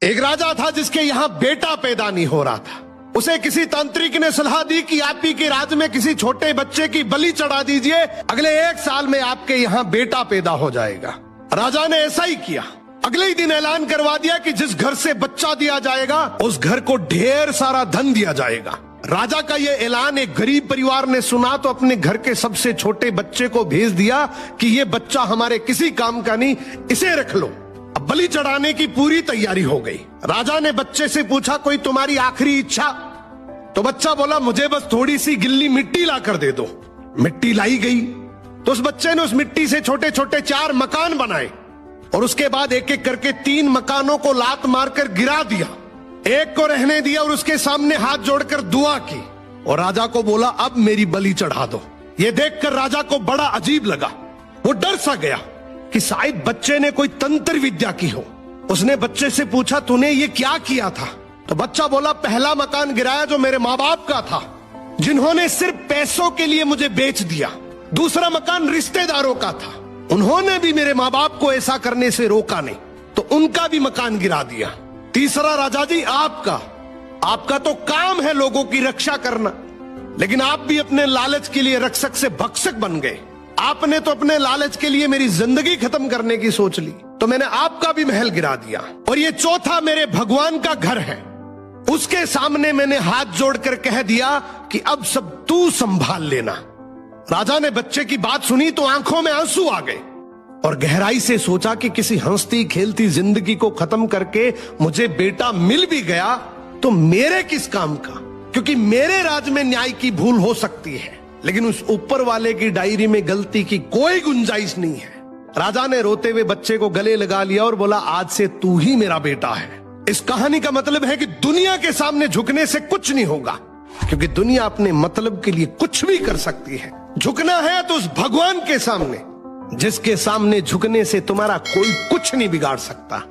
एक राजा था जिसके यहाँ बेटा पैदा नहीं हो रहा था। उसे किसी तांत्रिक ने सलाह दी कि आप ही के राज्य में किसी छोटे बच्चे की बलि चढ़ा दीजिए, अगले 1 साल में आपके यहाँ बेटा पैदा हो जाएगा। राजा ने ऐसा ही किया। अगले ही दिन ऐलान करवा दिया कि जिस घर से बच्चा दिया जाएगा उस घर को ढेर सारा धन दिया जाएगा। राजा का यह ऐलान एक गरीब परिवार ने सुना तो अपने घर के सबसे छोटे बच्चे को भेज दिया कि ये बच्चा हमारे किसी काम का नहीं, इसे रख लो। अब बलि चढ़ाने की पूरी तैयारी हो गई। राजा ने बच्चे से पूछा, कोई तुम्हारी आखिरी इच्छा? तो बच्चा बोला, मुझे बस थोड़ी सी गिल्ली मिट्टी ला कर दे दो। मिट्टी लाई गई तो उस बच्चे ने उस मिट्टी से छोटे छोटे 4 मकान बनाए और उसके बाद एक एक करके 3 मकानों को लात मारकर गिरा दिया। एक को रहने दिया और उसके सामने हाथ जोड़कर दुआ की और राजा को बोला, अब मेरी बलि चढ़ा दो। ये देखकर राजा को बड़ा अजीब लगा। वो डर सा गया कि शायद बच्चे ने कोई तंत्र विद्या की हो। उसने बच्चे से पूछा, तूने ये क्या किया था? तो बच्चा बोला, पहला मकान गिराया जो मेरे माँ बाप का था, जिन्होंने सिर्फ पैसों के लिए मुझे बेच दिया। दूसरा मकान रिश्तेदारों का था, उन्होंने भी मेरे माँ बाप को ऐसा करने से रोका नहीं, तो उनका भी मकान गिरा दिया। तीसरा राजा जी आपका तो काम है लोगों की रक्षा करना, लेकिन आप भी अपने लालच के लिए रक्षक से भक्षक बन गए। आपने तो अपने लालच के लिए मेरी जिंदगी खत्म करने की सोच ली, तो मैंने आपका भी महल गिरा दिया। और ये चौथा मेरे भगवान का घर है, उसके सामने मैंने हाथ जोड़कर कह दिया कि अब सब तू संभाल लेना। राजा ने बच्चे की बात सुनी तो आंखों में आंसू आ गए और गहराई से सोचा कि किसी हंसती खेलती जिंदगी को खत्म करके मुझे बेटा मिल भी गया तो मेरे किस काम का, क्योंकि मेरे राज में न्याय की भूल हो सकती है लेकिन उस ऊपर वाले की डायरी में गलती की कोई गुंजाइश नहीं है। राजा ने रोते हुए बच्चे को गले लगा लिया और बोला, आज से तू ही मेरा बेटा है। इस कहानी का मतलब है कि दुनिया के सामने झुकने से कुछ नहीं होगा, क्योंकि दुनिया अपने मतलब के लिए कुछ भी कर सकती है। झुकना है तो उस भगवान के सामने, जिसके सामने झुकने से तुम्हारा कोई कुछ नहीं बिगाड़ सकता।